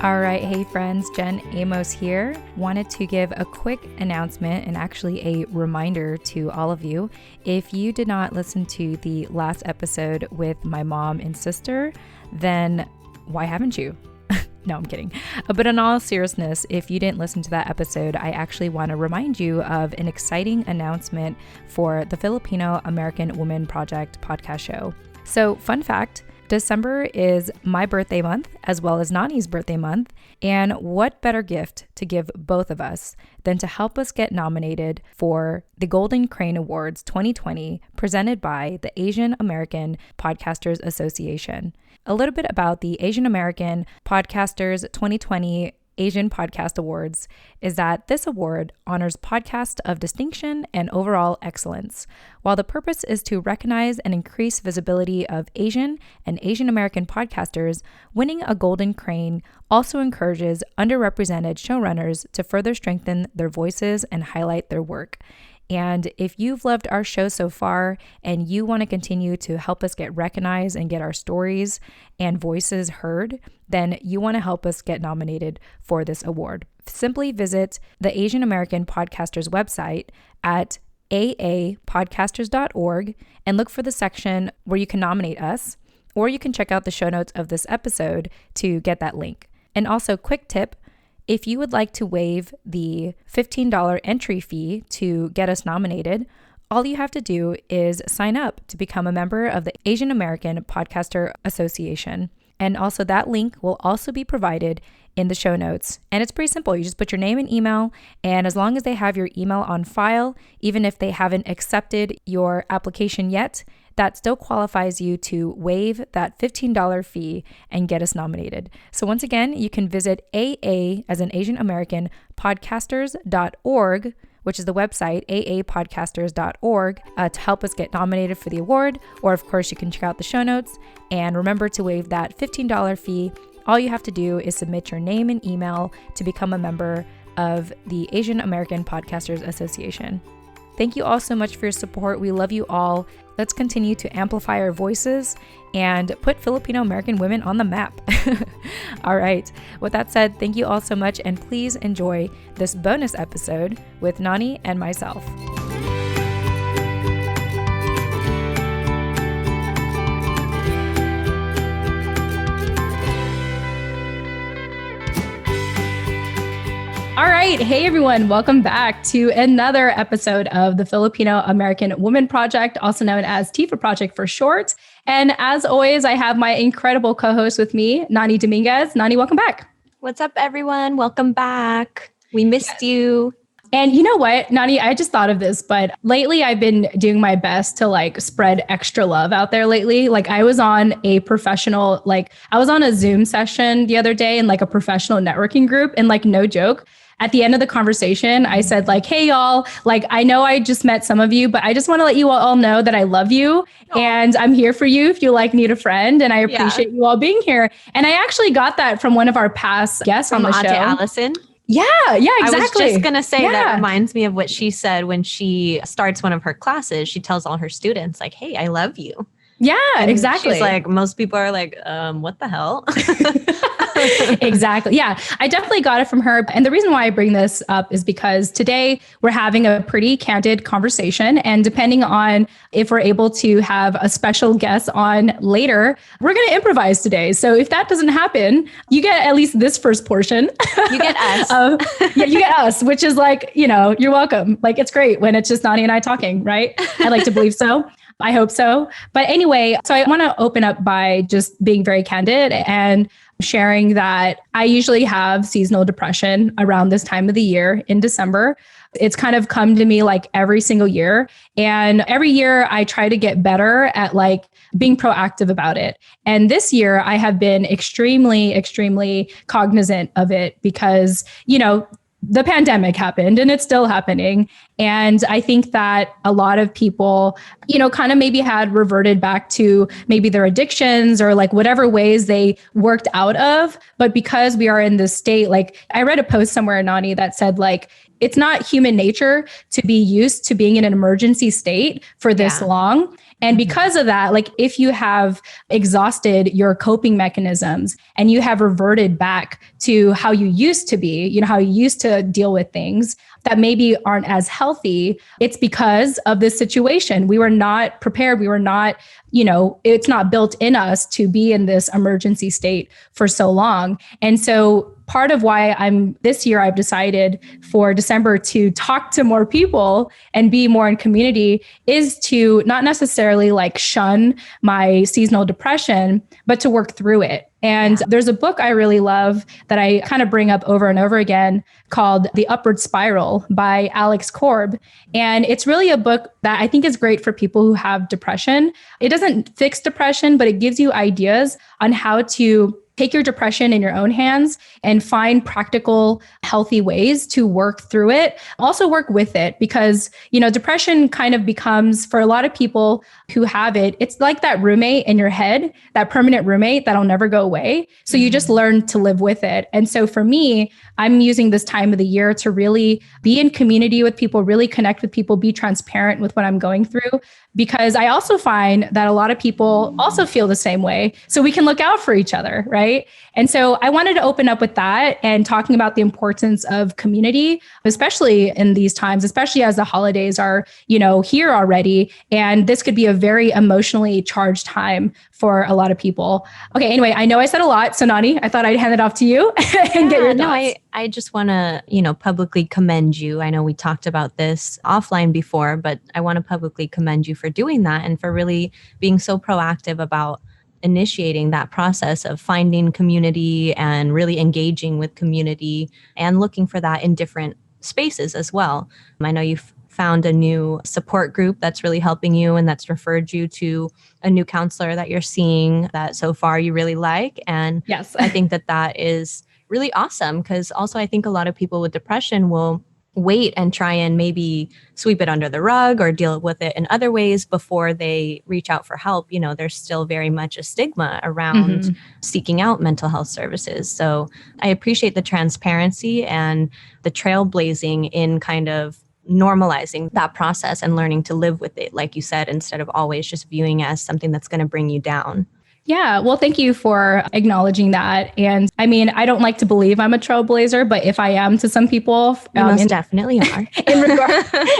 All right, hey friends, Jen Amos here. Wanted to give a quick announcement and actually a reminder to all of you. If you did not listen to the last episode with my mom and sister, then why haven't you? No, I'm kidding. But in all seriousness, if you didn't listen to that episode, I actually want to remind you of an exciting announcement for the Filipino American Women Project podcast show. So, fun fact, December is my birthday month as well as Nani's birthday month. And what better gift to give both of us than to help us get nominated for the Golden Crane Awards 2020 presented by the Asian American Podcasters Association. A little bit about the Asian American Podcasters 2020 Asian Podcast Awards is that this award honors podcasts of distinction and overall excellence. While the purpose is to recognize and increase visibility of Asian and Asian American podcasters, winning a Golden Crane also encourages underrepresented showrunners to further strengthen their voices and highlight their work. And if you've loved our show so far and you want to continue to help us get recognized and get our stories and voices heard, then you want to help us get nominated for this award. Simply visit the Asian American Podcasters website at aapodcasters.org and look for the section where you can nominate us, or you can check out the show notes of this episode to get that link. And also, quick tip, if you would like to waive the $15 entry fee to get us nominated, all you have to do is sign up to become a member of the Asian American Podcaster Association. And also that link will also be provided in the show notes. And it's pretty simple. You just put your name and email, and as long as they have your email on file, even if they haven't accepted your application yet, that still qualifies you to waive that $15 fee and get us nominated. So once again, you can visit AA as in Asian American Podcasters.org, which is the website, aapodcasters.org, to help us get nominated for the award. Or of course, you can check out the show notes and remember to waive that $15 fee. All you have to do is submit your name and email to become a member of the Asian American Podcasters Association. Thank you all so much for your support. We love you all. Let's continue to amplify our voices and put Filipino American women on the map. All right. With that said, thank you all so much, and please enjoy this bonus episode with Nani and myself. All right. Hey, everyone. Welcome back to another episode of the Filipino American Women Project, also known as TFAW Project for short. And as always, I have my incredible co-host with me, Nani Dominguez. Nani, welcome back. What's up, everyone? Welcome back. We missed you. And you know what, Nani, I just thought of this, but lately I've been doing my best to spread extra love out there lately. I was on a professional, I was on a Zoom session the other day in a professional networking group, and no joke, at the end of the conversation, I said hey y'all, I know I just met some of you, but I just want to let you all know that I love you and I'm here for you if you need a friend, and I appreciate you all being here. And I actually got that from one of our past guests on the show. Allison. Yeah, exactly. I was just going to say that reminds me of what she said when she starts one of her classes. She tells all her students hey, I love you. Yeah, and exactly. She's most people are what the hell? Exactly. Yeah, I definitely got it from her. And the reason why I bring this up is because today we're having a pretty candid conversation. And depending on if we're able to have a special guest on later, we're going to improvise today. So if that doesn't happen, you get at least this first portion. You get us. You get us, which is you're welcome. It's great when it's just Nani and I talking, right? I like to believe so. I hope so. But anyway, so I want to open up by just being very candid and sharing that I usually have seasonal depression around this time of the year in December. It's kind of come to me every single year. And every year I try to get better at being proactive about it. And this year I have been extremely, extremely cognizant of it because, the pandemic happened and it's still happening. And I think that a lot of people, kind of maybe had reverted back to maybe their addictions or whatever ways they worked out of. But because we are in this state, I read a post somewhere, Nani, that said it's not human nature to be used to being in an emergency state for this long. And because of that, like if you have exhausted your coping mechanisms and you have reverted back to how you used to be, you know, how you used to deal with things that maybe aren't as healthy, it's because of this situation. We were not prepared. We were not, you know, it's not built in us to be in this emergency state for so long. And so part of why this year I've decided for December to talk to more people and be more in community is to not necessarily like shun my seasonal depression, but to work through it. And there's a book I really love that I kind of bring up over and over again called The Upward Spiral by Alex Korb. And it's really a book that I think is great for people who have depression. It doesn't fix depression, but it gives you ideas on how to take your depression in your own hands and find practical, healthy ways to work through it. Also work with it because, you know, depression kind of becomes, for a lot of people who have it, it's like that roommate in your head, that permanent roommate that'll never go away. So you just learn to live with it. And so for me, I'm using this time of the year to really be in community with people, really connect with people, be transparent with what I'm going through, because I also find that a lot of people also feel the same way. So we can look out for each other, right? And so I wanted to open up with that and talking about the importance of community, especially in these times, especially as the holidays are, you know, here already. And this could be a very emotionally charged time for a lot of people. Okay, anyway, I know I said a lot. So Nani, I thought I'd hand it off to you and get your thoughts. No, I just want to, you know, publicly commend you. I know we talked about this offline before, but I want to publicly commend you for doing that and for really being so proactive about initiating that process of finding community and really engaging with community and looking for that in different spaces as well. I know you've found a new support group that's really helping you and that's referred you to a new counselor that you're seeing that so far you really like. And yes, I think that is really awesome because also I think a lot of people with depression will wait and try and maybe sweep it under the rug or deal with it in other ways before they reach out for help. You know, there's still very much a stigma around seeking out mental health services. So I appreciate the transparency and the trailblazing in kind of normalizing that process and learning to live with it, like you said, instead of always just viewing it as something that's going to bring you down. Yeah, well, thank you for acknowledging that. And I mean, I don't like to believe I'm a trailblazer, but if I am to some people, you most definitely are.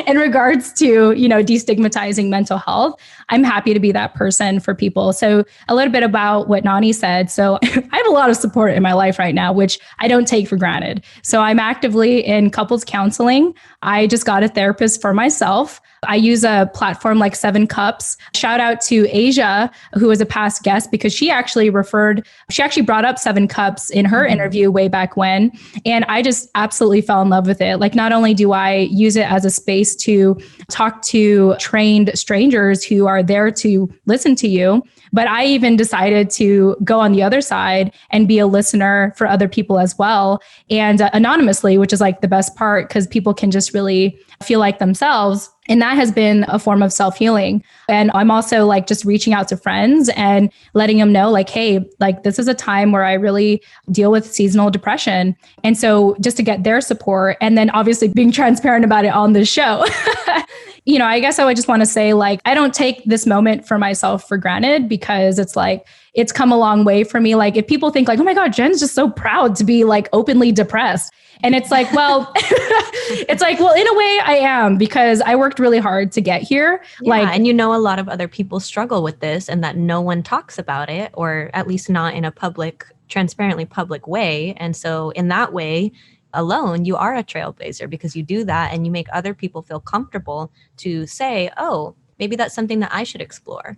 in regards to, you know, destigmatizing mental health, I'm happy to be that person for people. So a little bit about what Nani said. So I have a lot of support in my life right now, which I don't take for granted. So I'm actively in couples counseling. I just got a therapist for myself. I use a platform like 7 Cups. Shout out to Asia, who was a past guest, because she actually brought up 7 Cups in her interview way back when. And I just absolutely fell in love with it. Like, not only do I use it as a space to talk to trained strangers who are there to listen to you, but I even decided to go on the other side and be a listener for other people as well. And anonymously, which is like the best part because people can just really feel like themselves. And that has been a form of self-healing. And I'm also like just reaching out to friends and letting them know like, hey, like this is a time where I really deal with seasonal depression. And so just to get their support and then obviously being transparent about it on the show. You know, I guess I would just want to say like, I don't take this moment for myself for granted because it's like, it's come a long way for me. Like if people think like, oh my God, Jen's just so proud to be like openly depressed. And it's like, well, it's like, well, in a way I am because I worked really hard to get here. Yeah, and you know, a lot of other people struggle with this and that no one talks about it, or at least not in a transparently public way. And so in that way alone, you are a trailblazer because you do that and you make other people feel comfortable to say, oh, maybe that's something that I should explore.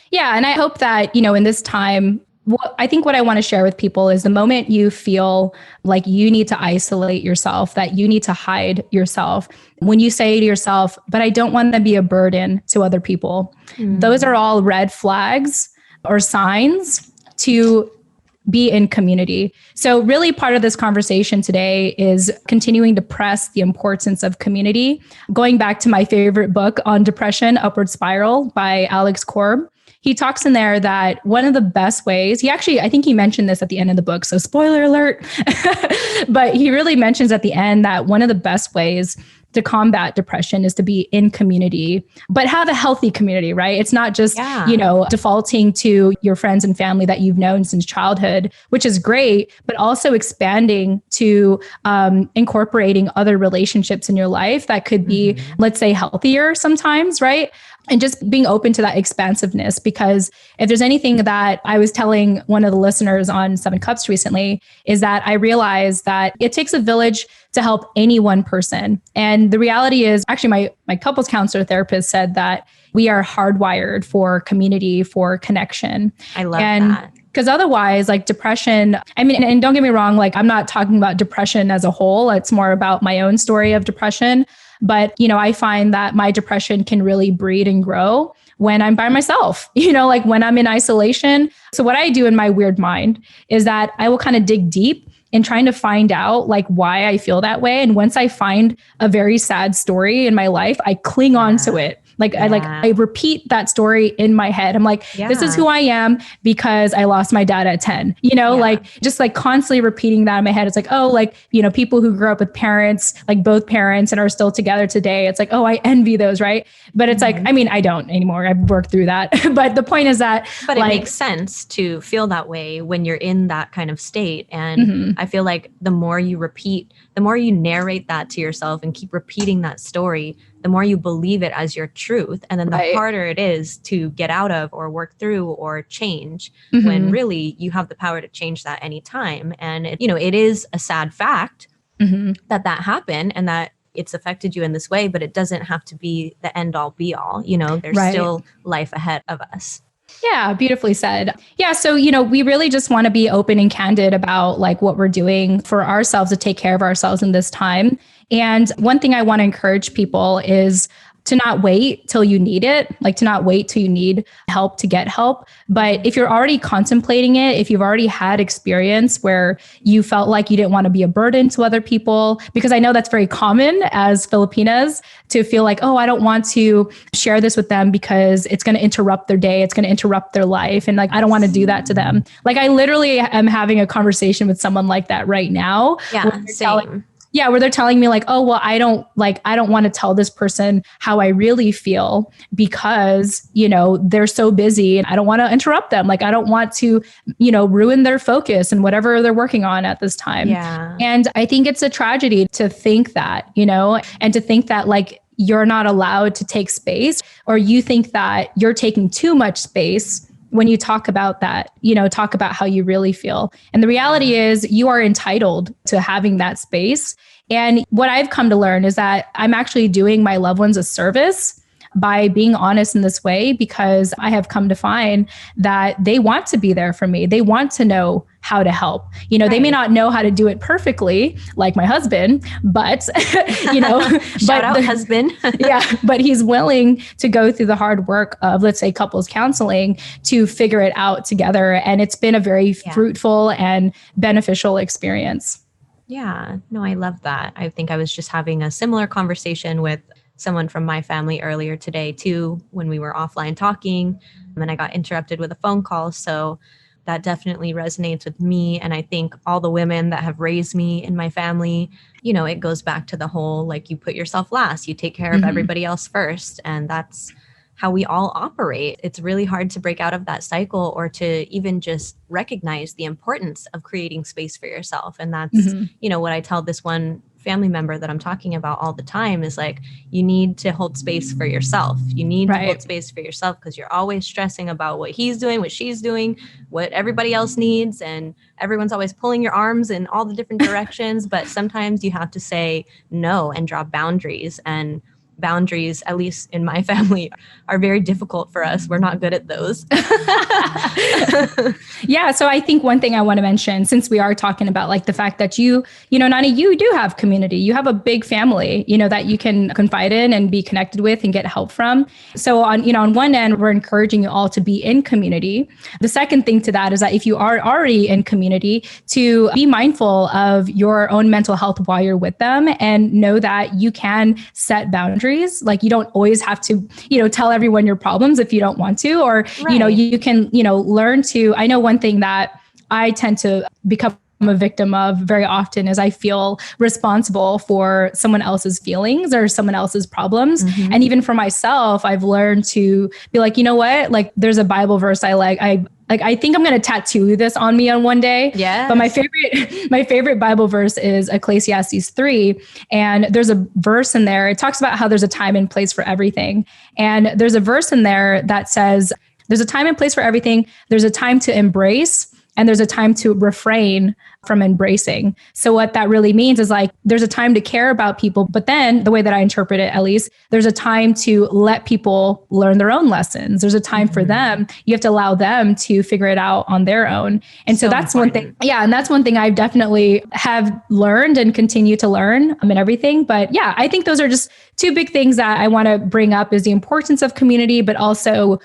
Yeah. And I hope that, you know, in this time, I think what I want to share with people is the moment you feel like you need to isolate yourself, that you need to hide yourself, when you say to yourself, but I don't want to be a burden to other people, those are all red flags or signs to be in community. So really part of this conversation today is continuing to press the importance of community. Going back to my favorite book on depression, Upward Spiral by Alex Korb. He talks in there that one of the best ways, I think he mentioned this at the end of the book, so spoiler alert, but he really mentions at the end that one of the best ways to combat depression is to be in community, but have a healthy community, right? It's not just, defaulting to your friends and family that you've known since childhood, which is great, but also expanding to incorporating other relationships in your life that could be, let's say, healthier sometimes, right? And just being open to that expansiveness, because if there's anything that I was telling one of the listeners on Seven Cups recently, is that I realized that it takes a village to help any one person. And the reality is, actually, my couples counselor therapist said that we are hardwired for community, for connection. I love that. Because otherwise, like depression, I mean, and don't get me wrong, like I'm not talking about depression as a whole. It's more about my own story of depression. But, I find that my depression can really breed and grow when I'm by myself, like when I'm in isolation. So what I do in my weird mind is that I will kind of dig deep in trying to find out like why I feel that way. And once I find a very sad story in my life, I cling on to it. I repeat that story in my head. I'm like, this is who I am because I lost my dad at 10, like just like constantly repeating that in my head. It's like, oh, like, people who grew up with parents, like both parents and are still together today. It's like, oh, I envy those. Right. But it's like, I mean, I don't anymore. I've worked through that. But the point is that, but it makes sense to feel that way when you're in that kind of state. And I feel like the more you repeat, the more you narrate that to yourself and keep repeating that story, the more you believe it as your truth. And then the harder it is to get out of or work through or change when really you have the power to change that anytime. And, it is a sad fact that happened and that it's affected you in this way, but it doesn't have to be the end all be all. There's still life ahead of us. Yeah, beautifully said. Yeah. So, we really just want to be open and candid about like what we're doing for ourselves to take care of ourselves in this time. And one thing I want to encourage people is to not wait till you need it, like to not wait till you need help to get help. But if you're already contemplating it, if you've already had experience where you felt like you didn't want to be a burden to other people, because I know that's very common as Filipinas to feel like, oh, I don't want to share this with them because it's going to interrupt their day. It's going to interrupt their life. And like, I don't want to do that to them. Like I literally am having a conversation with someone like that right now. Yeah, same. Where they're telling me like, oh, well, I don't want to tell this person how I really feel because, they're so busy and I don't want to interrupt them. Like, I don't want to, ruin their focus and whatever they're working on at this time. Yeah. And I think it's a tragedy to think that, and to think that like, you're not allowed to take space, or you think that you're taking too much space when you talk about that, talk about how you really feel. And the reality is you are entitled to having that space. And what I've come to learn is that I'm actually doing my loved ones a service by being honest in this way, because I have come to find that they want to be there for me. They want to know how to help. They may not know how to do it perfectly, like my husband, but, shout out husband. But he's willing to go through the hard work of, let's say, couples counseling to figure it out together. And it's been a very fruitful and beneficial experience. Yeah, no, I love that. I think I was just having a similar conversation with someone from my family earlier today too, when we were offline talking, and I got interrupted with a phone call. So that definitely resonates with me. And I think all the women that have raised me in my family, it goes back to the whole, like, you put yourself last, you take care of everybody else first. And that's how we all operate. It's really hard to break out of that cycle or to even just recognize the importance of creating space for yourself. And that's, what I tell this one family member that I'm talking about all the time is like, you need to hold space for yourself. You need to hold space for yourself because you're always stressing about what he's doing, what she's doing, what everybody else needs. And everyone's always pulling your arms in all the different directions. But sometimes you have to say no and draw boundaries. And boundaries, at least in my family, are very difficult for us. We're not good at those. Yeah. So I think one thing I want to mention, since we are talking about like the fact that Nani, you do have community, you have a big family, that you can confide in and be connected with and get help from. So on one end, we're encouraging you all to be in community. The second thing to that is that if you are already in community, to be mindful of your own mental health while you're with them and know that you can set boundaries. Like you don't always have to, tell everyone your problems if you don't want to, or, you can, learn to, I know one thing that I tend to become I'm a victim of very often is I feel responsible for someone else's feelings or someone else's problems. Mm-hmm. And even for myself, I've learned to be like, you know what? Like there's a Bible verse I like. I think I'm going to tattoo this on me on one day. Yeah. But my favorite Bible verse is Ecclesiastes 3. And there's a verse in there. It talks about how there's a time and place for everything. And there's a verse in there that says, there's a time and place for everything. There's a time to embrace and there's a time to refrain from embracing. So what that really means is like, there's a time to care about people, but then the way that I interpret it, at least, there's a time to let people learn their own lessons. There's a time for them. You have to allow them to figure it out on their own. And so that's important. One thing. Yeah. And that's one thing I definitely have learned and continue to learn and everything. But yeah, I think those are just two big things that I want to bring up is the importance of community, but also,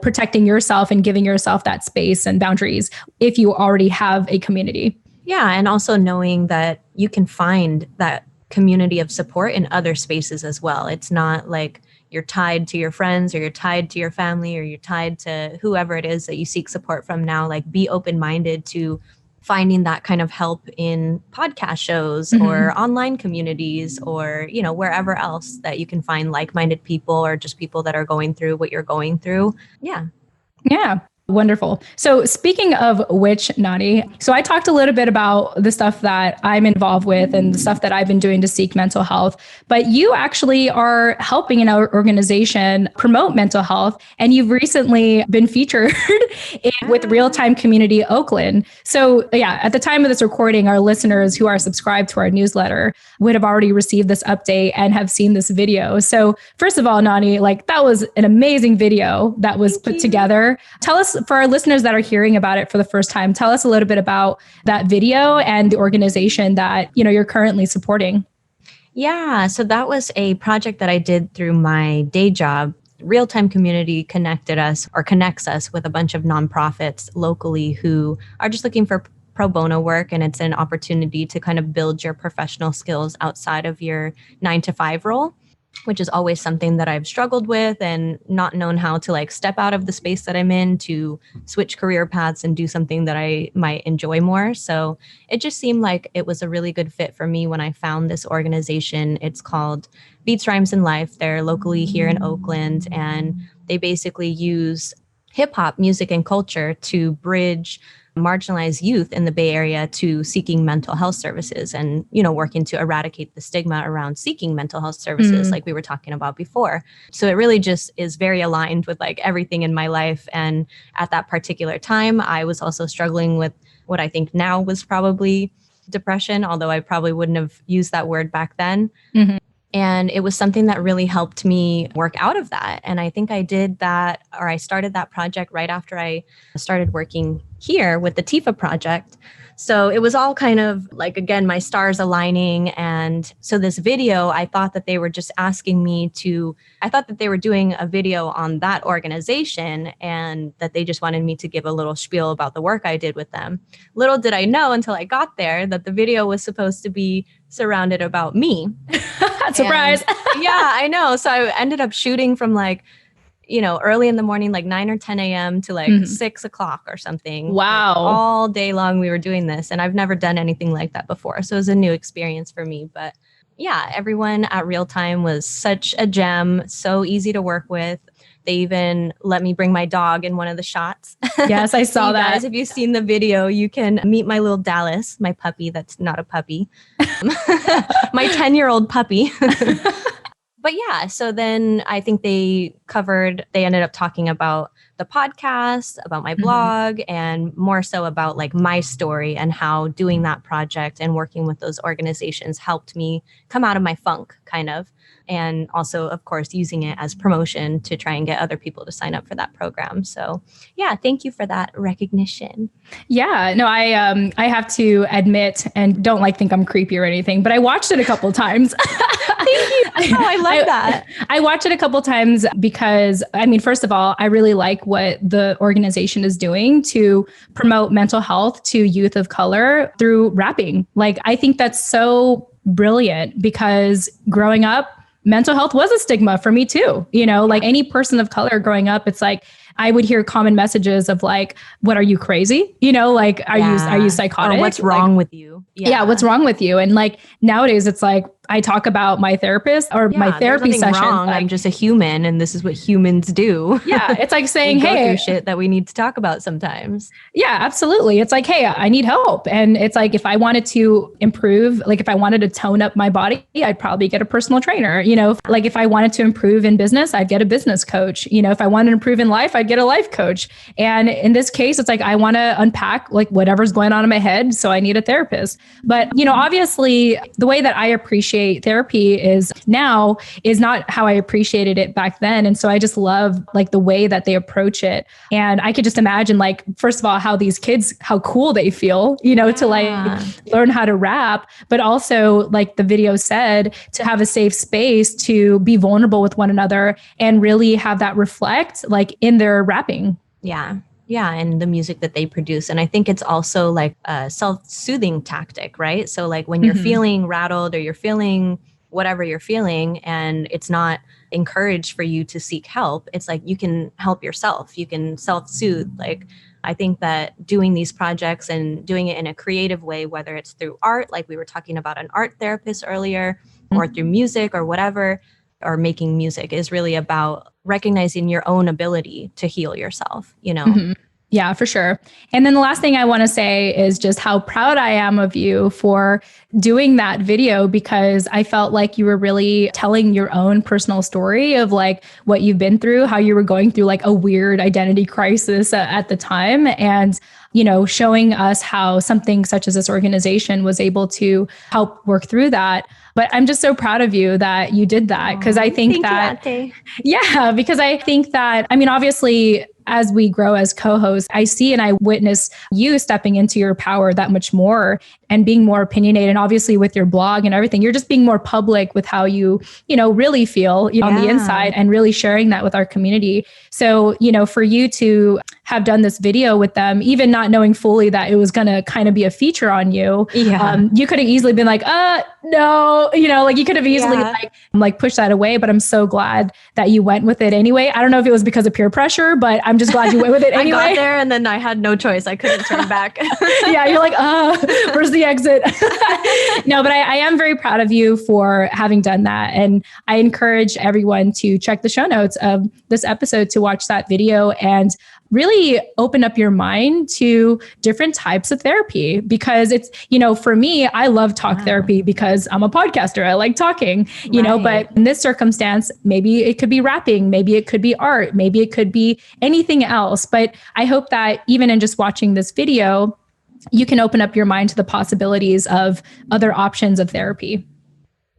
protecting yourself and giving yourself that space and boundaries if you already have a community. Yeah. And also knowing that you can find that community of support in other spaces as well. It's not like you're tied to your friends or you're tied to your family or you're tied to whoever it is that you seek support from now. Like be open-minded to finding that kind of help in podcast shows or online communities or, wherever else that you can find like-minded people or just people that are going through what you're going through. Yeah. Yeah. Wonderful. So speaking of which, Nani, so I talked a little bit about the stuff that I'm involved with and the stuff that I've been doing to seek mental health, but you actually are helping in our organization promote mental health. And you've recently been featured with Real Time Community Oakland. So yeah, at the time of this recording, our listeners who are subscribed to our newsletter would have already received this update and have seen this video. So first of all, Nani, like that was an amazing video that was put together. Tell us, for our listeners that are hearing about it for the first time, tell us a little bit about that video and the organization that, you're currently supporting. Yeah, so that was a project that I did through my day job. Real Time Community connects us with a bunch of nonprofits locally who are just looking for pro bono work. And it's an opportunity to kind of build your professional skills outside of your 9-to-5 role, which is always something that I've struggled with and not known how to step out of the space that I'm in to switch career paths and do something that I might enjoy more. So it just seemed like it was a really good fit for me when I found this organization. It's called Beats, Rhymes, and Life. They're locally here in Oakland, and they basically use hip hop music and culture to bridge marginalized youth in the Bay Area to seeking mental health services and, working to eradicate the stigma around seeking mental health services like we were talking about before. So it really just is very aligned with everything in my life. And at that particular time, I was also struggling with what I think now was probably depression, although I probably wouldn't have used that word back then. And it was something that really helped me work out of that. And I think I did that, or I started that project right after I started working here with the TFAW Project. So it was all kind of again, my stars aligning. And so this video, I thought that they were just asking me I thought that they were doing a video on that organization and that they just wanted me to give a little spiel about the work I did with them. Little did I know until I got there that the video was supposed to be surrounded about me. Surprise. Yeah, I know. So I ended up shooting from early in the morning, 9 or 10 a.m. to 6 o'clock or something. Wow. All day long we were doing this. And I've never done anything like that before. So it was a new experience for me. But yeah, everyone at Real Time was such a gem, so easy to work with. They even let me bring my dog in one of the shots. Yes, I saw that. Guys, if you've seen the video, you can meet my little Dallas, my puppy that's not a puppy. My 10-year-old puppy. But yeah, so then I think they ended up talking about the podcast, about my blog, and more so about my story and how doing that project and working with those organizations helped me come out of my funk, kind of. And also, of course, using it as promotion to try and get other people to sign up for that program. So yeah, thank you for that recognition. Yeah, no, I have to admit, and don't think I'm creepy or anything, but I watched it a couple times. Thank you. Oh, I love that. I watched it a couple times because, first of all, I really like what the organization is doing to promote mental health to youth of color through rapping. I think that's so brilliant because growing up, mental health was a stigma for me too. Any person of color growing up, it's I would hear common messages of like, what, are you crazy? You know, like, are you psychotic? Or what's wrong with you? Yeah. What's wrong with you? And like nowadays it's like, I talk about my therapist or my therapy session. Like, I'm just a human and this is what humans do. Yeah. It's like saying, we go hey, through shit that we need to talk about sometimes. Yeah, absolutely. It's like, hey, I need help. And it's like, if I wanted to improve, like if I wanted to tone up my body, I'd probably get a personal trainer. You know, like if I wanted to improve in business, I'd get a business coach. You know, if I wanted to improve in life, I'd get a life coach. And in this case, it's like, I want to unpack like whatever's going on in my head. So I need a therapist. But, you know, obviously the way that I appreciate therapy is now is not how I appreciated it back then. And so I just love like the way that they approach it. And I could just imagine like, first of all, how these kids, how cool they feel, you know, to like learn how to rap, but also like the video said, to have a safe space to be vulnerable with one another and really have that reflect like in their rapping. Yeah. Yeah. And the music that they produce. And I think it's also like a self-soothing tactic, right? So like when you're feeling rattled or you're feeling whatever you're feeling and it's not encouraged for you to seek help, it's like you can help yourself. You can self-soothe. Like I think that doing these projects and doing it in a creative way, whether it's through art, like we were talking about an art therapist earlier, or through music or whatever, or making music is really about recognizing your own ability to heal yourself, you know? Yeah, for sure. And then the last thing I want to say is just how proud I am of you for doing that video, because I felt like you were really telling your own personal story of like what you've been through, how you were going through like a weird identity crisis at the time. And, you know, showing us how something such as this organization was able to help work through that. But I'm just so proud of you that you did that, because I think yeah, because I think that, I mean, obviously, as we grow as co-hosts, I see and I witness you stepping into your power that much more and being more opinionated. And obviously with your blog and everything, you're just being more public with how you know, really feel, you know, on the inside, and really sharing that with our community. So, you know, for you to have done this video with them, even not knowing fully that it was going to kind of be a feature on you, you could have easily been like, no, you know, like you could have easily like pushed that away. But I'm so glad that you went with it anyway. I don't know if it was because of peer pressure, but I'm just glad you went with it anyway. I got there and then I had no choice. I couldn't turn back. Yeah, you're like, where's the exit? No, but I am very proud of you for having done that. And I encourage everyone to check the show notes of this episode to watch that video and really open up your mind to different types of therapy, because it's, you know, for me, I love talk therapy because I'm a podcaster. I like talking, you know, but in this circumstance, maybe it could be rapping, maybe it could be art, maybe it could be anything else. But I hope that even in just watching this video, you can open up your mind to the possibilities of other options of therapy.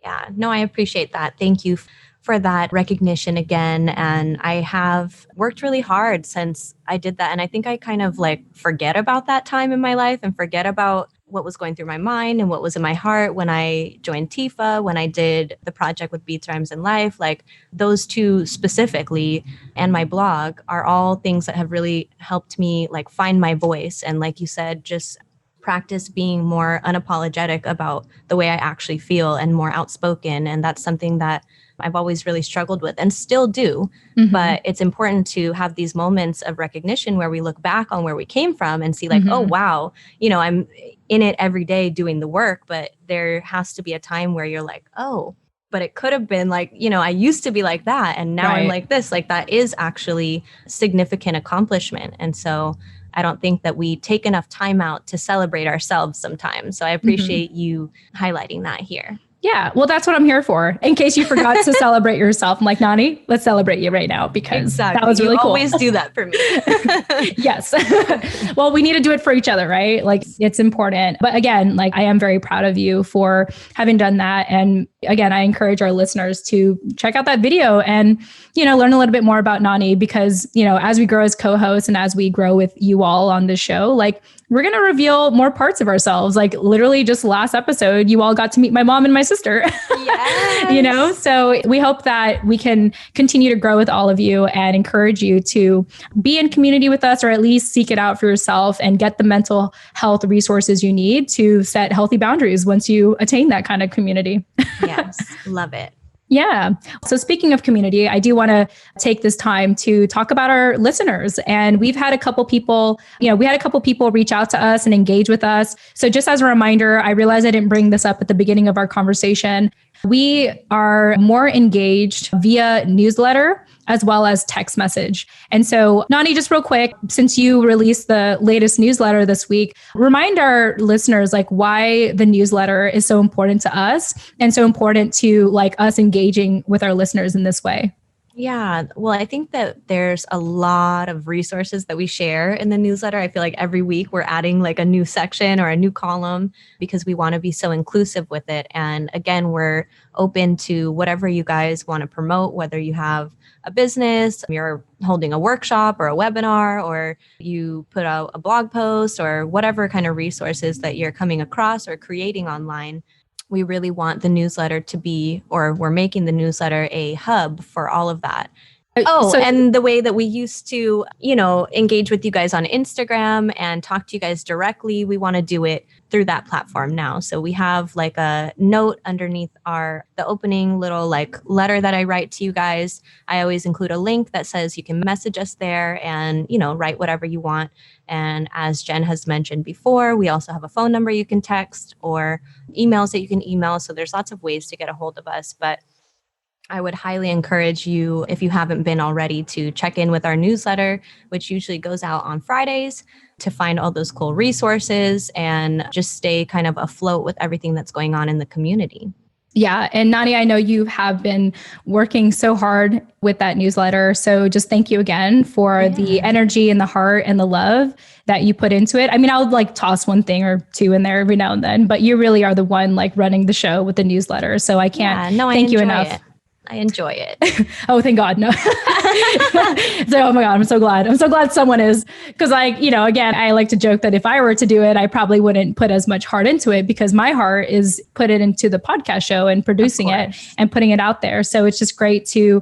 Yeah, no, I appreciate that. Thank you for that recognition again. And I have worked really hard since I did that. And I think I kind of like forget about that time in my life and forget about what was going through my mind and what was in my heart when I joined TFAW, when I did the project with Beats, Rhymes, and Life. Like those two specifically and my blog are all things that have really helped me like find my voice. And like you said, just practice being more unapologetic about the way I actually feel and more outspoken. And that's something that I've always really struggled with and still do. But it's important to have these moments of recognition where we look back on where we came from and see like, oh, wow, you know, I'm in it every day doing the work, but there has to be a time where you're like, oh, but it could have been like, you know, I used to be like that and now I'm like this. Like that is actually significant accomplishment. And so I don't think that we take enough time out to celebrate ourselves sometimes. So I appreciate you highlighting that here. Yeah, well, that's what I'm here for. In case you forgot to celebrate yourself, I'm like, Nani, let's celebrate you right now, because that was really cool. You always do that for me. Yes. Well, we need to do it for each other, right? Like it's important. But again, like I am very proud of you for having done that. And again, I encourage our listeners to check out that video and, you know, learn a little bit more about Nani, because, you know, as we grow as co-hosts and as we grow with you all on this show, like we're going to reveal more parts of ourselves. Like literally just last episode, you all got to meet my mom and my sister, you know? So we hope that we can continue to grow with all of you and encourage you to be in community with us, or at least seek it out for yourself and get the mental health resources you need to set healthy boundaries once you attain that kind of community. Yes. Love it. Yeah. So speaking of community, I do want to take this time to talk about our listeners. And we've had a couple people, reach out to us and engage with us. So just as a reminder, I realize I didn't bring this up at the beginning of our conversation. We are more engaged via newsletter as well as text message. And so, Nani, just real quick, since you released the latest newsletter this week, remind our listeners like why the newsletter is so important to us and so important to like us engaging with our listeners in this way. Yeah, well, I think that there's a lot of resources that we share in the newsletter. I feel like every week we're adding like a new section or a new column because we want to be so inclusive with it. And again, we're open to whatever you guys want to promote, whether you have a business, you're holding a workshop or a webinar, or you put out a blog post or whatever kind of resources that you're coming across or creating online. We really want the newsletter to be, or we're making the newsletter a hub for all of that. And the way that we used to, engage with you guys on Instagram and talk to you guys directly, we want to do it through that platform now. So we have like a note underneath the opening little like letter that I write to you guys. I always include a link that says you can message us there and, write whatever you want. And as Jen has mentioned before, we also have a phone number you can text or emails that you can email. So there's lots of ways to get a hold of us. But I would highly encourage you, if you haven't been already, to check in with our newsletter, which usually goes out on Fridays, to find all those cool resources and just stay kind of afloat with everything that's going on in the community. Yeah. And Nani, I know you have been working so hard with that newsletter. So just thank you again for the energy and the heart and the love that you put into it. I mean, I'll like toss one thing or two in there every now and then, but you really are the one like running the show with the newsletter. So I can't thank you enough. I enjoy it. Oh, thank God. No. So, oh my God, I'm so glad. I'm so glad someone is, because again, I like to joke that if I were to do it, I probably wouldn't put as much heart into it because my heart is put it into the podcast show and producing it and putting it out there. So it's just great to,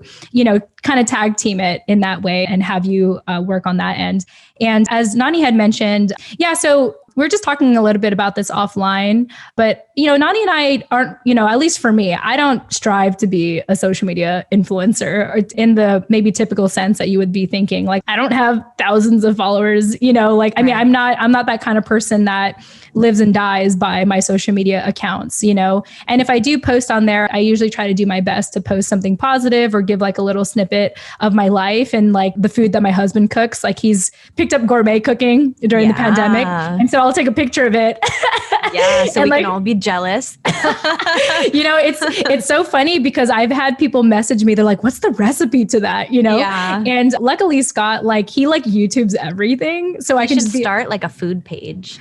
kind of tag team it in that way and have you work on that end. And as Nani had mentioned, so we're just talking a little bit about this offline, but, Nani and I aren't, at least for me, I don't strive to be a social media influencer or in the maybe typical sense that you would be thinking. Like, I don't have thousands of followers, I mean, I'm not that kind of person that lives and dies by my social media accounts, and if I do post on there, I usually try to do my best to post something positive or give like a little snippet of my life and like the food that my husband cooks. Like he's picked up gourmet cooking during the pandemic. And so I'll take a picture of it. So we can all be jealous. It's so funny because I've had people message me. They're like, what's the recipe to that? And luckily Scott, he YouTubes everything. So I can just start like a food page.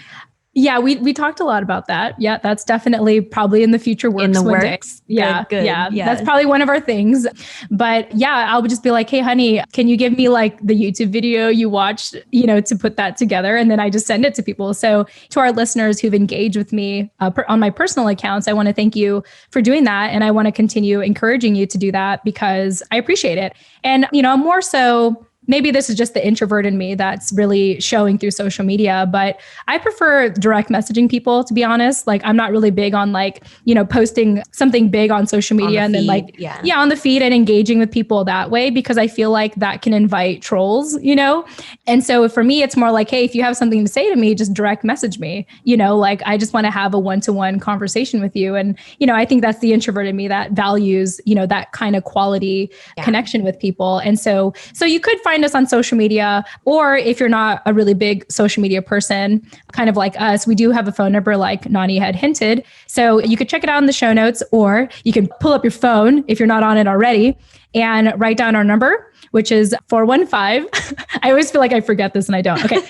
Yeah, we talked a lot about that. Yeah, that's definitely probably in the future works. In the one works. Day. Yeah, good. Yeah, yes. That's probably one of our things. But yeah, I'll just be like, hey, honey, can you give me like the YouTube video you watched, to put that together? And then I just send it to people. So to our listeners who've engaged with me on my personal accounts, I want to thank you for doing that. And I want to continue encouraging you to do that because I appreciate it. And, I'm more so... Maybe this is just the introvert in me that's really showing through social media, but I prefer direct messaging people, to be honest. Like, I'm not really big on posting something big on social media and then on the feed and engaging with people that way, because I feel like that can invite trolls, And so for me, it's more like, hey, if you have something to say to me, just direct message me, I just want to have a one-to-one conversation with you. And, I think that's the introvert in me that values, that kind of quality connection with people. And so you could find us on social media, or if you're not a really big social media person, kind of like us, we do have a phone number like Nani had hinted. So you could check it out in the show notes, or you can pull up your phone if you're not on it already and write down our number, which is 415. I always feel like I forget this and I don't. Okay.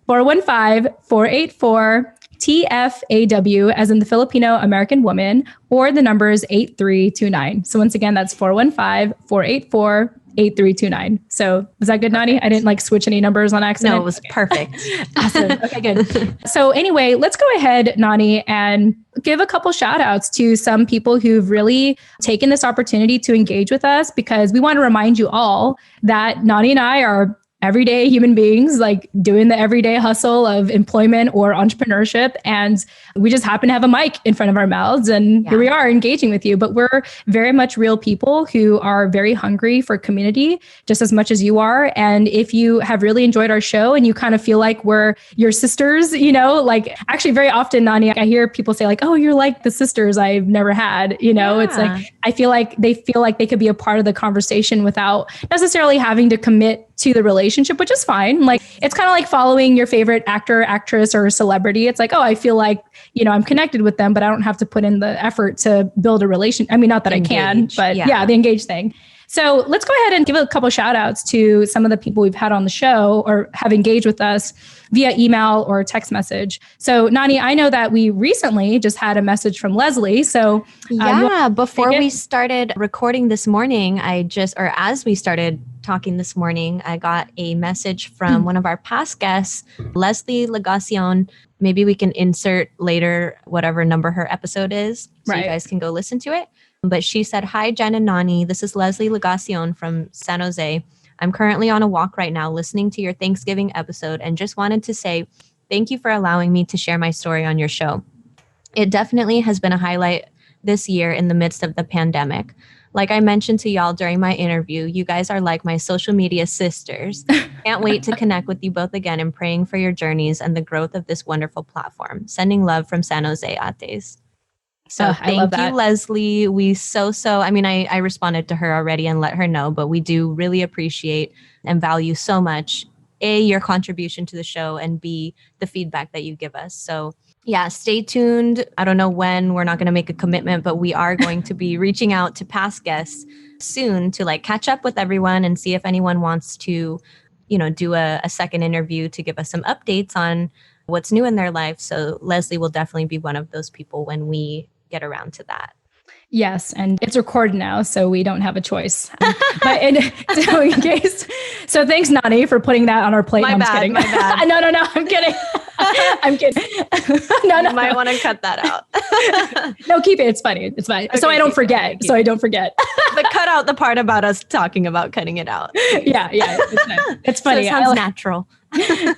415-484 TFAW, as in the Filipino American woman, or the number is 8329. So once again, that's 415-484-8329. So was that good, Nani? I didn't switch any numbers on accident. No, it was perfect. Awesome. Okay, good. So anyway, let's go ahead, Nani, and give a couple shout outs to some people who've really taken this opportunity to engage with us, because we want to remind you all that Nani and I are everyday human beings, like doing the everyday hustle of employment or entrepreneurship. And we just happen to have a mic in front of our mouths. And here we are engaging with you. But we're very much real people who are very hungry for community, just as much as you are. And if you have really enjoyed our show and you kind of feel like we're your sisters, you know, like actually very often, Nani, I hear people say like, oh, you're like the sisters I've never had. You know, it's like, I feel like they could be a part of the conversation without necessarily having to commit to the relationship, which is fine. Like, it's kind of like following your favorite actor, actress, or celebrity. It's like, oh, I feel like, you know, I'm connected with them, but I don't have to put in the effort to build a relation. I mean, not that I can, but the engage thing. So let's go ahead and give a couple shout outs to some of the people we've had on the show or have engaged with us via email or text message. So Nani, I know that we recently just had a message from Leslie. So before we started recording this morning, as we started talking this morning, I got a message from one of our past guests, Leslie Legacion. Maybe we can insert later whatever number her episode is, so you guys can go listen to it. But she said, "Hi, Jen and Nani. This is Leslie Legacion from San Jose. I'm currently on a walk right now listening to your Thanksgiving episode and just wanted to say thank you for allowing me to share my story on your show. It definitely has been a highlight this year in the midst of the pandemic. Like I mentioned to y'all during my interview, you guys are like my social media sisters. Can't wait to connect with you both again and praying for your journeys and the growth of this wonderful platform. Sending love from San Jose Ates." So thank you, Leslie. I responded to her already and let her know, but we do really appreciate and value so much, A, your contribution to the show, and B, the feedback that you give us. So yeah, stay tuned. I don't know when, we're not going to make a commitment, but we are going to be reaching out to past guests soon to like catch up with everyone and see if anyone wants to, you know, do a second interview to give us some updates on what's new in their life. So Leslie will definitely be one of those people when we get around to that. Yes, and it's recorded now, so we don't have a choice. So thanks, Nani, for putting that on our plate. My bad. No, I'm kidding. I'm kidding. No. You might want to cut that out. No, keep it. It's funny. It's fine. Okay, so I don't forget. But cut out the part about us talking about cutting it out. Yeah. It's funny. So it sounds natural.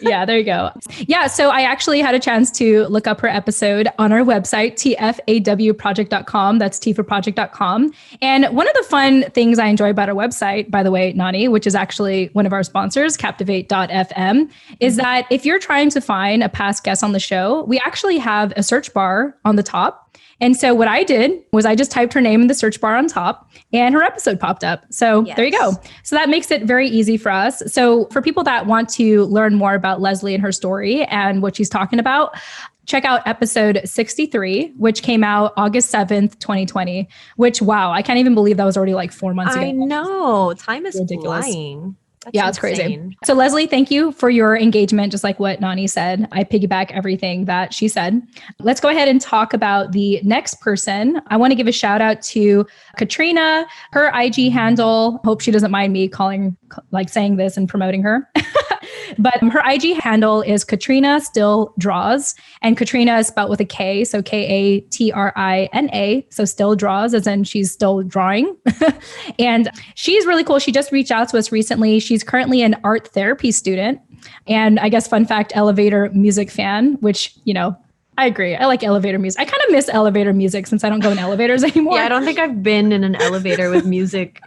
Yeah, there you go. Yeah, so I actually had a chance to look up her episode on our website, TFAWproject.com. That's tforproject.com. And one of the fun things I enjoy about our website, by the way, Nani, which is actually one of our sponsors, Captivate.fm, is that if you're trying to find a past guest on the show, we actually have a search bar on the top. And so what I did was I just typed her name in the search bar on top and her episode popped up. So There you go. So that makes it very easy for us. So for people that want to learn more about Leslie and her story and what she's talking about, check out episode 63, which came out August 7th, 2020, which, wow, I can't even believe that was already like 4 months ago. I know. Time is flying. It's crazy. So Leslie, thank you for your engagement. Just like what Nani said, I piggyback everything that she said. Let's go ahead and talk about the next person. I want to give a shout out to Katrina, her IG handle. Hope she doesn't mind me saying this and promoting her. But her IG handle is Katrina Still Draws, and Katrina is spelled with a K, so Katrina. So still draws, as in she's still drawing. And she's really cool. She just reached out to us recently. She's currently an art therapy student. And I guess fun fact, elevator music fan, which, you know, I agree. I like elevator music. I kind of miss elevator music since I don't go in elevators anymore. Yeah, I don't think I've been in an elevator with music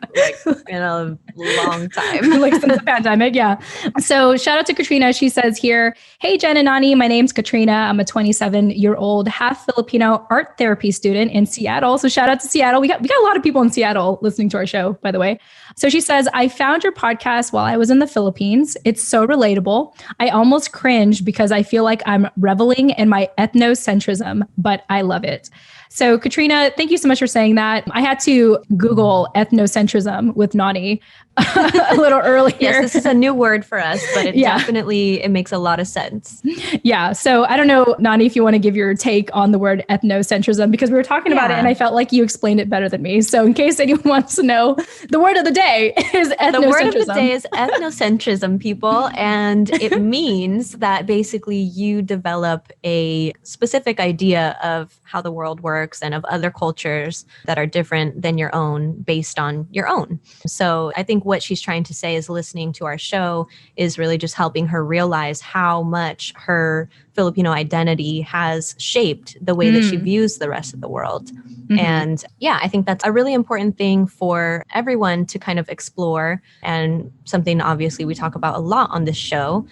in a long time. Since the pandemic, yeah. So shout out to Katrina. She says here, "Hey, Jen and Nani, my name's Katrina. I'm a 27-year-old half Filipino art therapy student in Seattle." So shout out to Seattle. We got a lot of people in Seattle listening to our show, by the way. So she says, "I found your podcast while I was in the Philippines. It's so relatable. I almost cringe because I feel like I'm reveling in my ethnocentrism, but I love it." So Katrina, thank you so much for saying that. I had to Google ethnocentrism with Nani a little earlier. Yes, this is a new word for us, but it makes a lot of sense. Yeah. So I don't know, Nani, if you want to give your take on the word ethnocentrism, because we were talking about it and I felt like you explained it better than me. So in case anyone wants to know, the word of the day is ethnocentrism. The word of the day is ethnocentrism, people. And it means that basically you develop a specific idea of how the world works frameworks and of other cultures that are different than your own based on your own. So I think what she's trying to say is listening to our show is really just helping her realize how much her Filipino identity has shaped the way that she views the rest of the world. And yeah, I think that's a really important thing for everyone to kind of explore, and something obviously we talk about a lot on this show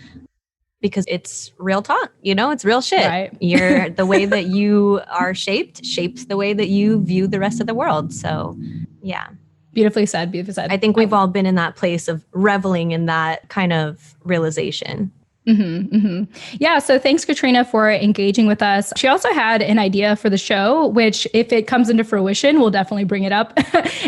because it's real talk, it's real shit. Right. You're the way that you are shapes the way that you view the rest of the world. So yeah. Beautifully said. Beautifully said. I think we've all been in that place of reveling in that kind of realization. Yeah. So thanks, Katrina, for engaging with us. She also had an idea for the show, which if it comes into fruition, we'll definitely bring it up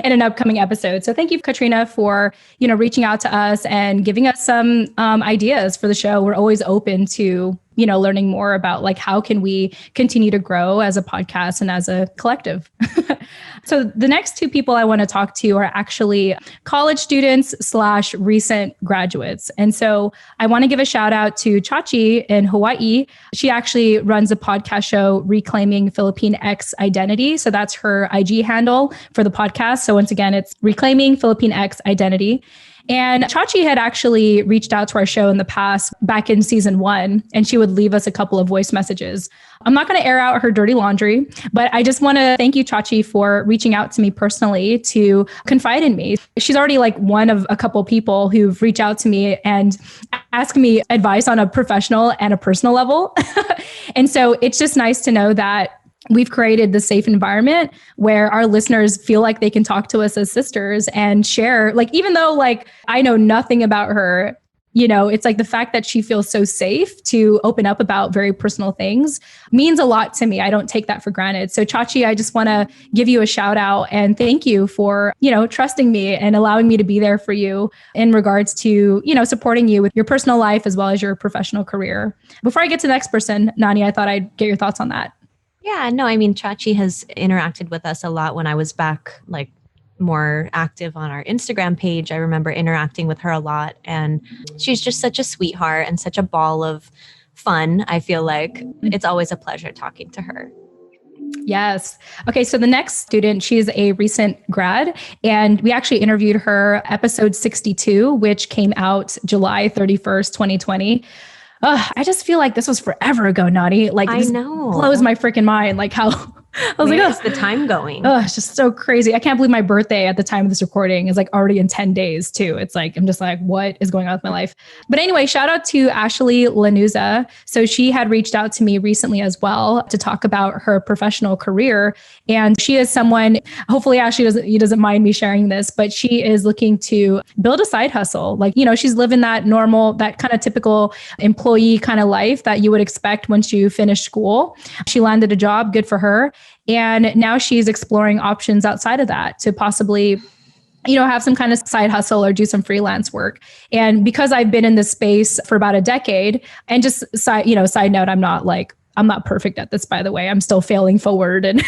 in an upcoming episode. So thank you, Katrina, for, reaching out to us and giving us some ideas for the show. We're always open to, learning more about like, how can we continue to grow as a podcast and as a collective? So the next two people I want to talk to are actually college students / recent graduates. And so I want to give a shout out to Chachi in Hawaii. She actually runs a podcast show, Reclaiming Philippine X Identity. So that's her IG handle for the podcast. So once again, it's Reclaiming Philippine X Identity. And Chachi had actually reached out to our show in the past, back in season 1, and she would leave us a couple of voice messages. I'm not going to air out her dirty laundry, but I just want to thank you, Chachi, for reaching out to me personally to confide in me. She's already like one of a couple people who've reached out to me and asked me advice on a professional and a personal level. And so it's just nice to know that we've created this safe environment where our listeners feel like they can talk to us as sisters and share, like, even though like I know nothing about her, it's like the fact that she feels so safe to open up about very personal things means a lot to me. I don't take that for granted. So Chachi, I just want to give you a shout out and thank you for, trusting me and allowing me to be there for you in regards to, supporting you with your personal life as well as your professional career. Before I get to the next person, Nani, I thought I'd get your thoughts on that. Yeah, no, I mean, Chachi has interacted with us a lot when I was back, like more active on our Instagram page. I remember interacting with her a lot, and she's just such a sweetheart and such a ball of fun. I feel like it's always a pleasure talking to her. Yes. Okay. So the next student, she's a recent grad, and we actually interviewed her episode 62, which came out July 31st, 2020. I just feel like this was forever ago, Nani. Like, I know. Blows my freaking mind. Like how I was Where's the time going? It's just so crazy. I can't believe my birthday at the time of this recording is like already in 10 days too. It's like, I'm just like, what is going on with my life? But anyway, shout out to Ashley Lanuza. So she had reached out to me recently as well to talk about her professional career. And she is someone, hopefully Ashley doesn't mind me sharing this, but she is looking to build a side hustle. Like, she's living that normal, that kind of typical employee kind of life that you would expect once you finish school. She landed a job, good for her. And now she's exploring options outside of that to possibly, have some kind of side hustle or do some freelance work. And because I've been in this space for about a decade, and just side note, I'm not perfect at this, by the way. I'm still failing forward and,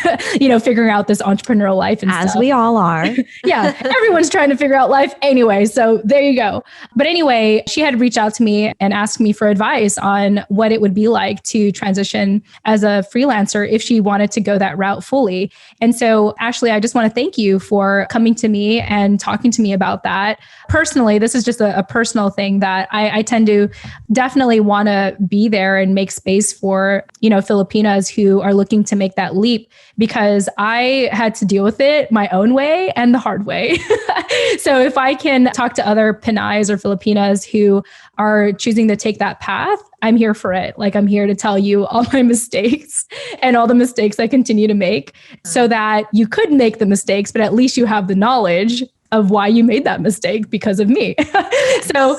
figuring out this entrepreneurial life and as stuff. we all are. Yeah. Everyone's trying to figure out life anyway. So there you go. But anyway, she had reached out to me and asked me for advice on what it would be like to transition as a freelancer if she wanted to go that route fully. And so, Ashley, I just want to thank you for coming to me and talking to me about that. Personally, this is just a personal thing that I tend to definitely want to be there and make space for, Filipinas who are looking to make that leap, because I had to deal with it my own way and the hard way. So if I can talk to other Pinays or Filipinas who are choosing to take that path, I'm here for it. Like, I'm here to tell you all my mistakes and all the mistakes I continue to make so that you could make the mistakes, but at least you have the knowledge of why you made that mistake because of me. So,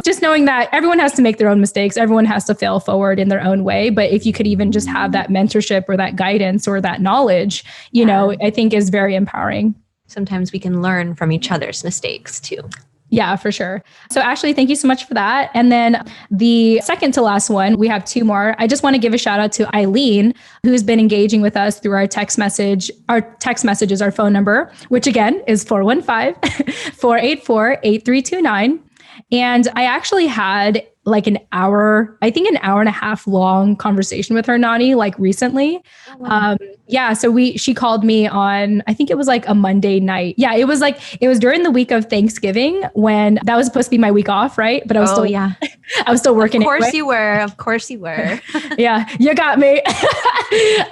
just knowing that everyone has to make their own mistakes, everyone has to fail forward in their own way. But if you could even just have that mentorship or that guidance or that knowledge, I think is very empowering. Sometimes we can learn from each other's mistakes too. Yeah, for sure. So Ashley, thank you so much for that. And then the second to last one, we have two more. I just want to give a shout out to Eileen, who's been engaging with us through our text messages, our phone number, which again is 415-484-8329. And I actually had like an hour, I think an hour and a half long conversation with her, Nani, like recently. Oh, wow. She called me on, I think it was like a Monday night. Yeah, it was during the week of Thanksgiving when that was supposed to be my week off, right? But I was I was still working. Of course you were. Of course you were. Yeah, you got me.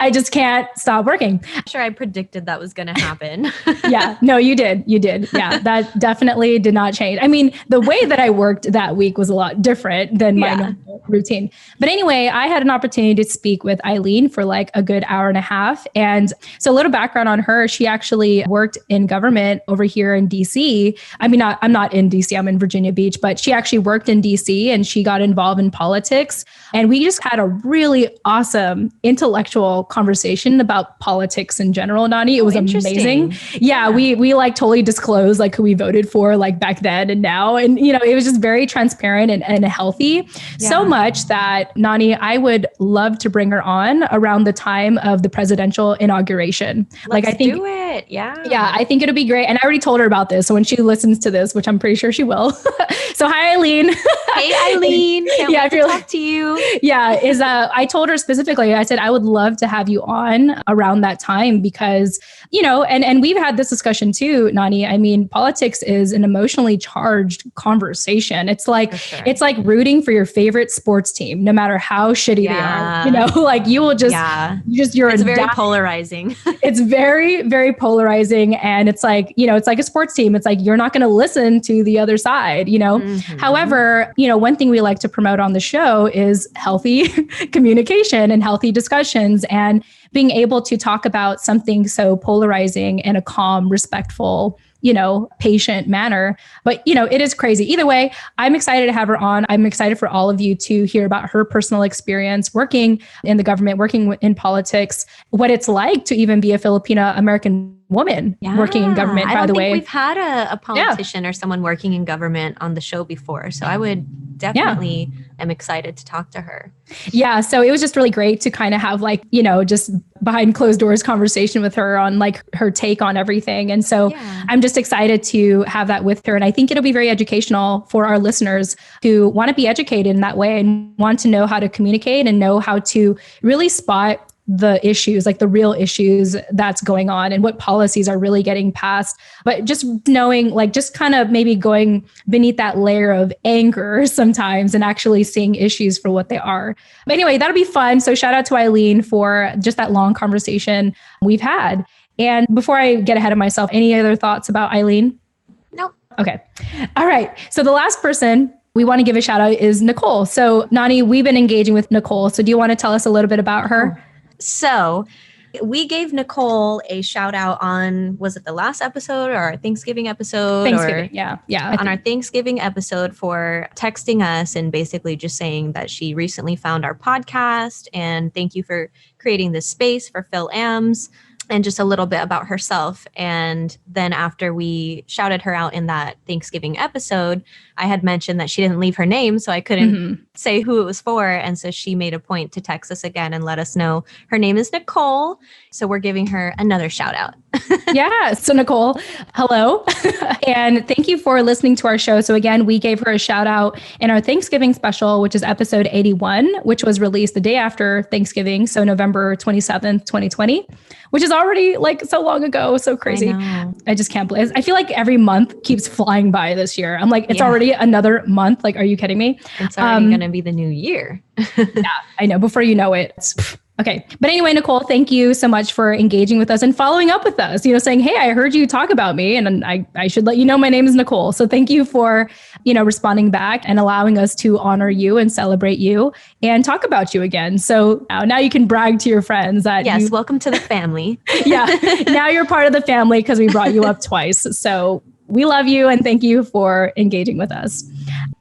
I just can't stop working. I'm sure I predicted that was going to happen. Yeah, no, you did. You did. Yeah, that definitely did not change. I mean, the way that I worked that week was a lot different than my normal routine. But anyway, I had an opportunity to speak with Eileen for like a good hour and a half. And so a little background on her, she actually worked in government over here in DC. I mean, I'm not in DC, I'm in Virginia Beach, but she actually worked in DC and she got involved in politics. And we just had a really awesome intellectual conversation about politics in general, Nani. It was amazing. Yeah, we like totally disclosed like who we voted for like back then and now. And, you know, it was just very transparent and healthy. Yeah. So much that, Nani, I would love to bring her on around the time of the presidential inauguration. Let's do it. Yeah. Yeah, I think it'll be great. And I already told her about this. So when she listens to this, which I'm pretty sure she will. So hi, Eileen. Hey, Eileen. Can't wait to talk to you. Yeah, I told her specifically, I said, I would love to have you on around that time because, you know, and we've had this discussion too, Nani. I mean, politics is an emotionally charged conversation. It's like, it's like rooting for your favorite sports team, no matter how shitty they are, you know, like you will just, it's very polarizing. It's very, very polarizing. And it's like, you know, it's like a sports team. It's like, you're not going to listen to the other side, you know? Mm-hmm. However, you know, one thing we like to promote on the show is healthy communication and healthy discussions and being able to talk about something so polarizing in a calm, respectful, you know, patient manner. But, you know, it is crazy. Either way, I'm excited to have her on. I'm excited for all of you to hear about her personal experience working in the government, working in politics, what it's like to even be a Filipino American woman working in government, by the way. We've had a politician or someone working in government on the show before. So I would definitely am excited to talk to her. Yeah. So it was just really great to kind of have like, you know, just behind closed doors conversation with her on like her take on everything. And so I'm just excited to have that with her. And I think it'll be very educational for our listeners who want to be educated in that way and want to know how to communicate and know how to really spot the issues, like the real issues that's going on and what policies are really getting passed. But just knowing, like, just kind of maybe going beneath that layer of anger sometimes and actually seeing issues for what they are. But anyway, that'll be fun. So shout out to Eileen for just that long conversation we've had. And before I get ahead of myself, any other thoughts about Eileen? No. Okay. All right. So the last person we want to give a shout out is Nicole. So Nani, we've been engaging with Nicole. So do you want to tell us a little bit about her? So we gave Nicole a shout out on, was it the last episode or our Thanksgiving episode? Thanksgiving, yeah. On our Thanksgiving episode for texting us and basically just saying that she recently found our podcast and thank you for creating this space for Fil-Ams and just a little bit about herself. And then after we shouted her out in that Thanksgiving episode, I had mentioned that she didn't leave her name, so I couldn't say who it was for. And so she made a point to text us again and let us know her name is Nicole. So we're giving her another shout out. Yeah. So Nicole, hello. And thank you for listening to our show. So again, we gave her a shout out in our Thanksgiving special, which is episode 81, which was released the day after Thanksgiving. So November 27th, 2020, which is already like so long ago. So crazy. I just can't believe it. I feel like every month keeps flying by this year. I'm like, it's already another month. Like, are you kidding me? It's already going to be the new year. Yeah, I know. Before you know it. Okay. But anyway, Nicole, thank you so much for engaging with us and following up with us, you know, saying, hey, I heard you talk about me and I should let you know my name is Nicole. So thank you for, you know, responding back and allowing us to honor you and celebrate you and talk about you again. So now you can brag to your friends that welcome to the family. Yeah. Now you're part of the family because we brought you up twice. So we love you and thank you for engaging with us.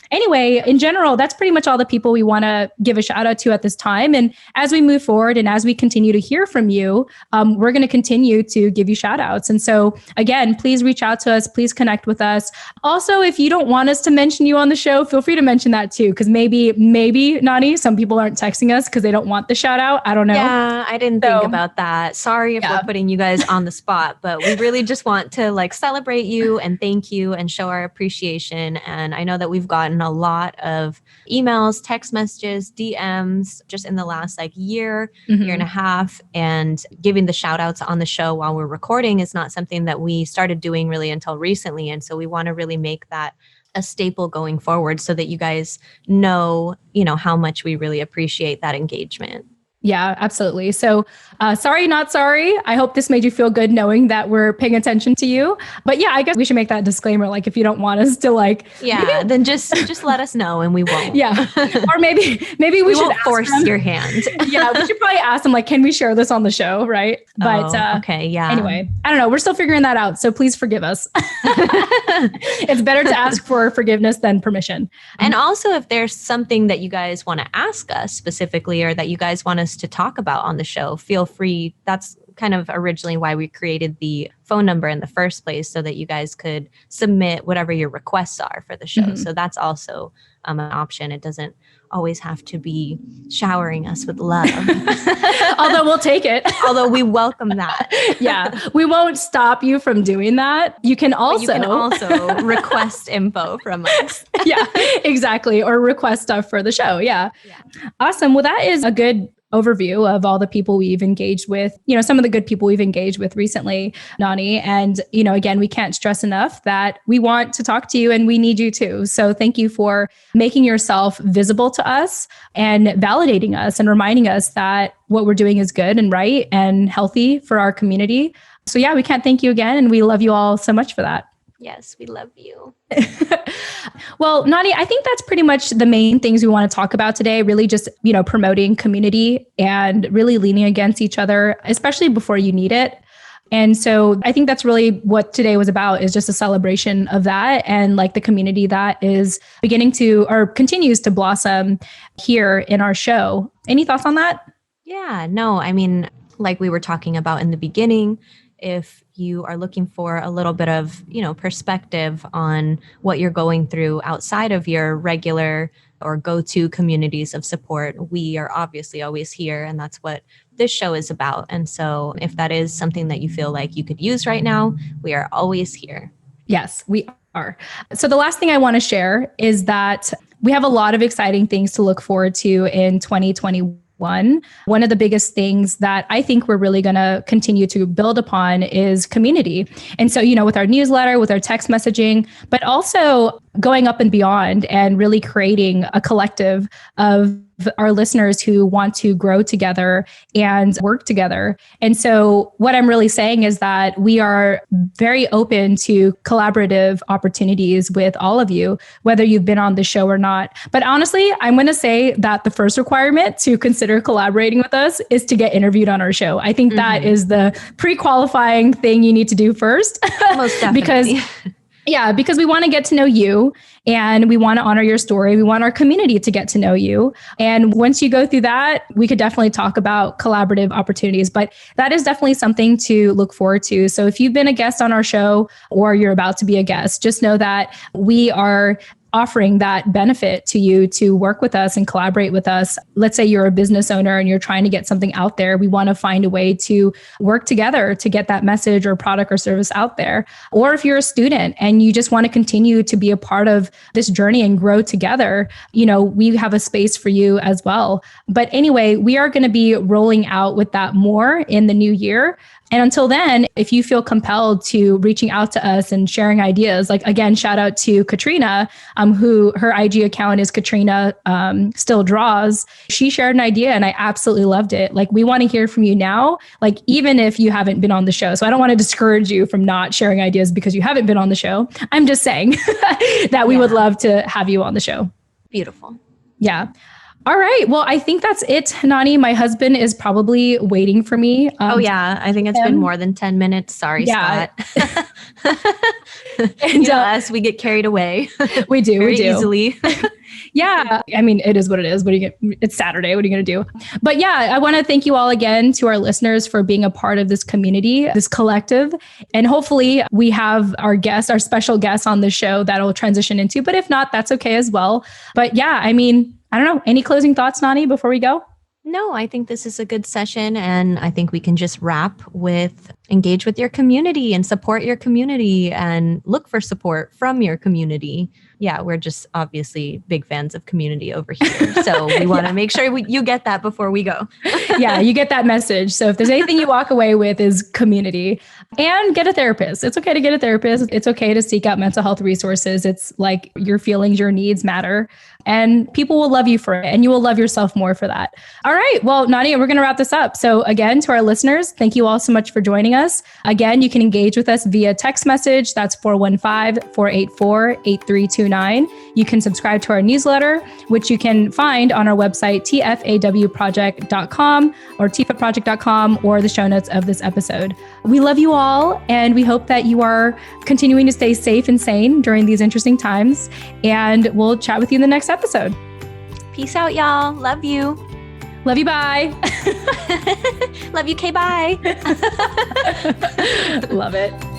Anyway, in general, that's pretty much all the people we want to give a shout out to at this time. And as we move forward and as we continue to hear from you, we're going to continue to give you shout outs. And so again, please reach out to us. Please connect with us. Also, if you don't want us to mention you on the show, feel free to mention that too. Because maybe, Nani, some people aren't texting us because they don't want the shout out. I don't know. Yeah, I didn't think about that. Sorry if we're putting you guys on the spot, but we really just want to like celebrate you and thank you and show our appreciation. And I know that we've gotten gotten a lot of emails, text messages, DMs just in the last year and a half. And giving the shout outs on the show while we're recording is not something that we started doing really until recently. And so we want to really make that a staple going forward so that you guys know, how much we really appreciate that engagement. Yeah, absolutely. So sorry, not sorry. I hope this made you feel good knowing that we're paying attention to you. But yeah, I guess we should make that disclaimer. If you don't want us to then just let us know and we won't. Yeah. Or maybe we should won't force your hand. Yeah, we should probably ask them can we share this on the show? Right. But okay. Yeah. Anyway, I don't know. We're still figuring that out. So please forgive us. It's better to ask for forgiveness than permission. And also if there's something that you guys want to ask us specifically or that you guys want us to talk about on the show, feel free. That's kind of originally why we created the phone number in the first place, so that you guys could submit whatever your requests are for the show. So that's also an option. It doesn't always have to be showering us with love. Although we'll take it. Although we welcome that. Yeah. We won't stop you from doing that. You can also request info from us. Yeah, exactly. Or request stuff for the show. Yeah. Awesome. Well, that is a good overview of all the people we've engaged with, some of the good people we've engaged with recently, Nani. And, again, we can't stress enough that we want to talk to you and we need you too. So thank you for making yourself visible to us and validating us and reminding us that what we're doing is good and right and healthy for our community. So yeah, we can't thank you again. And we love you all so much for that. Yes, we love you. Well, Nani, I think that's pretty much the main things we want to talk about today. Really just, promoting community and really leaning against each other, especially before you need it. And so I think that's really what today was about, is just a celebration of that and the community that is beginning to or continues to blossom here in our show. Any thoughts on that? Yeah, no, I mean, like we were talking about in the beginning, if you are looking for a little bit of, perspective on what you're going through outside of your regular or go-to communities of support, we are obviously always here. And that's what this show is about. And so if that is something that you feel like you could use right now, we are always here. Yes, we are. So the last thing I want to share is that we have a lot of exciting things to look forward to in 2021. One of the biggest things that I think we're really going to continue to build upon is community. And so, with our newsletter, with our text messaging, but also going up and beyond and really creating a collective of our listeners who want to grow together and work together. And so what I'm really saying is that we are very open to collaborative opportunities with all of you, whether you've been on the show or not. But honestly, I'm going to say that the first requirement to consider collaborating with us is to get interviewed on our show. I think that is the pre-qualifying thing you need to do first. Most definitely. because we want to get to know you and we want to honor your story. We want our community to get to know you. And once you go through that, we could definitely talk about collaborative opportunities, but that is definitely something to look forward to. So if you've been a guest on our show or you're about to be a guest, just know that we are offering that benefit to you to work with us and collaborate with us. Let's say you're a business owner and you're trying to get something out there. We want to find a way to work together to get that message or product or service out there. Or if you're a student and you just want to continue to be a part of this journey and grow together, we have a space for you as well. But anyway, we are going to be rolling out with that more in the new year. And until then, if you feel compelled to reaching out to us and sharing ideas, again, shout out to Katrina, who her IG account is Katrina Still Draws. She shared an idea and I absolutely loved it. We want to hear from you now, even if you haven't been on the show. So I don't want to discourage you from not sharing ideas because you haven't been on the show. I'm just saying that we would love to have you on the show. Beautiful. Yeah. All right. Well, I think that's it, Nani. My husband is probably waiting for me. I think it's been more than 10 minutes. Sorry, Scott. And us, we get carried away. We do. Easily. Yeah. I mean, it is what it is. It's Saturday. What are you going to do? But yeah, I want to thank you all again to our listeners for being a part of this community, this collective. And hopefully we have our special guests on the show that'll transition into, but if not, that's okay as well. But yeah, I mean, I don't know. Any closing thoughts, Nani, before we go? No, I think this is a good session. And I think we can just wrap with engage with your community and support your community and look for support from your community. Yeah, we're just obviously big fans of community over here. So we want to make sure you get that before we go. Yeah, you get that message. So if there's anything you walk away with is community, and get a therapist. It's okay to get a therapist. It's okay to seek out mental health resources. It's like your feelings, your needs matter, and people will love you for it, and you will love yourself more for that. All right. Well, Nadia, we're going to wrap this up. So again, to our listeners, thank you all so much for joining us. Again, you can engage with us via text message. That's 415-484-8329. You can subscribe to our newsletter, which you can find on our website, tfawproject.com or tfaproject.com, or the show notes of this episode. We love you all, and we hope that you are continuing to stay safe and sane during these interesting times. And we'll chat with you in the next episode. Peace out, y'all. Love you. Love you. Bye. Love you. Bye. Love it.